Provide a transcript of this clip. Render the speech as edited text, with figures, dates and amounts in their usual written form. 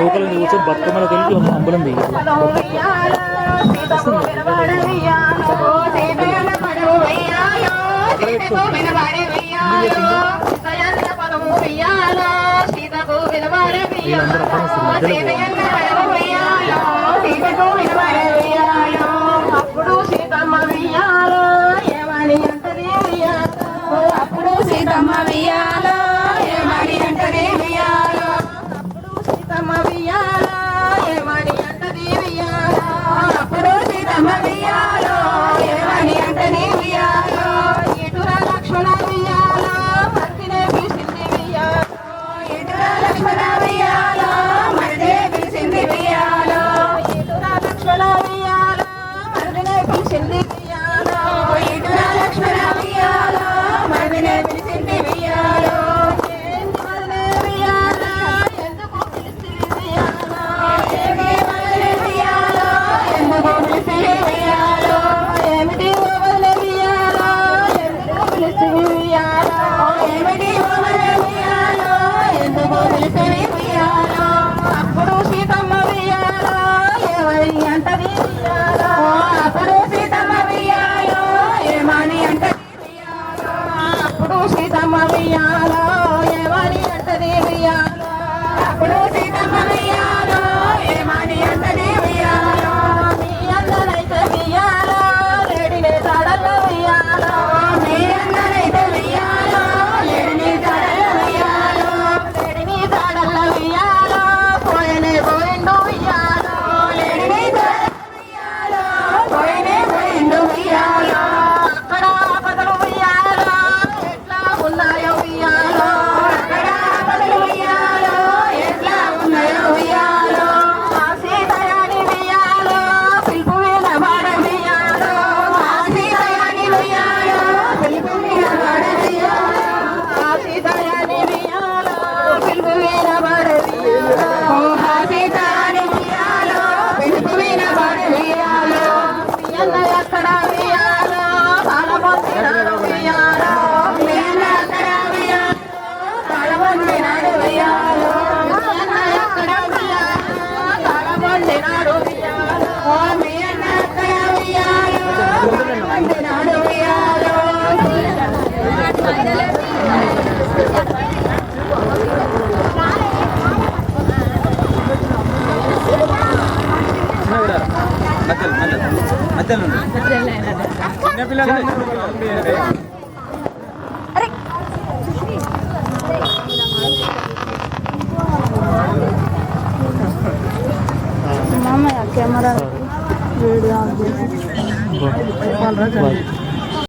Local కూర్చొని బతుకమ్మలకు వెళ్ళి అంబలం దిగి అప్పుడు సీతమ్మ వియ్యాలో ఏమని అంటది అప్పుడు సీతమ్మ వియ్యాలో ఏమని అంటది వియ్యాలో అప్పుడు సీతమ్మ వియ్యాలో ఏమని అంటది వియ్యాలో అప్పుడు సీతమ్మ వియ్యాలో ఏమని అంటది వియ్యాలో ఇటుర లక్ష్మణ వియ్యాలో మర్దినే పిలిచింది వియ్యాలో ఇటుర లక్ష్మణ వియ్యాలో మర్దినే పిలిచింది వియ్యాలో ఇటుర లక్ష్మణ వియ్యాలో మర్దినే పిలిచింది వియ్యాలో ఇటుర లక్ష్మణ వియ్యాలో మర్దినే పిలిచింది వియ్యాలో ఏంటి మర్దినే వియ్యాలో ఎందుకు పిలిచింది వియ్యాలో ఏమి మర్దినే వియ్యాలో ఎందుకు పిలిచింది వియ్యాలో ఏమిటి మర్దినే వియ్యాలో ఎందుకు పిలిచింది వియ్యాలో ఏమిటి మర్దినే వియ్యాలో ఎందుకు పిలిచింది వియ్యాలో అప్పుడు సీతమ్మ వియ్యాలో ఏమని అంటది వియ్యాలో అప్పుడు సీతమ్మ వియ్యాలో ఏమని అంటది వియ్యాలో అప్పుడు సీతమ్మ వియ్యాలో ఏమని అంటది వియ్యాలో అప్పుడు సీతమ్మ వియ్యాలో ఏమని అంటది వియ్యాలో మీ అందరైతే వియ్యాలో లేడినే తాడల్లో వియ్యాలో మీ అందరైతే వియ్యాలో లేడిని తాడల్లో వియ్యాలో లేడిని తాడల్లో వియ్యాలో పోయనే పోయిండు వియ్యాలో లేడిని తాడల్లో వియ్యాలో పోయనే పోయిండు వియ్యాలో అక్కడ ఆపదలు వియ్యాలో ఎట్లా ఉన్నాయో వియ్యాలో అక్కడ ఆపదలు వియ్యాలో ఎట్లా ఉన్నాయో వియ్యాలో ఆ సీతయాని వియ్యాలో పిలుపు వినబడ వియ్యాలో ఆ సీతయాని వియ్యాలో పిలుపు వినబడ వియ్యాలో ఆ సీతయాని వియ్యాలో పిలుపు వినబడ వియ్యాలో ఆ సీతయాని వియ్యాలో పిలుపు వినబడ వియ్యాలో మీ అన్న ఎక్కడ వియ్యాలో తాళమొచ్చినాడు వియ్యాలో మీ అన్న ఎక్కడ వియ్యాలో తాళమొచ్చినాడు వియ్యాలో మీ అన్న ఎక్కడ వియ్యాలో తాళమొచ్చినాడు వియ్యాలో మీ అన్న ఎక్కడ వియ్యాలో తాళమొచ్చినాడు వియ్యాలో మామయ్య కెమెరా వీడియో బాయ్.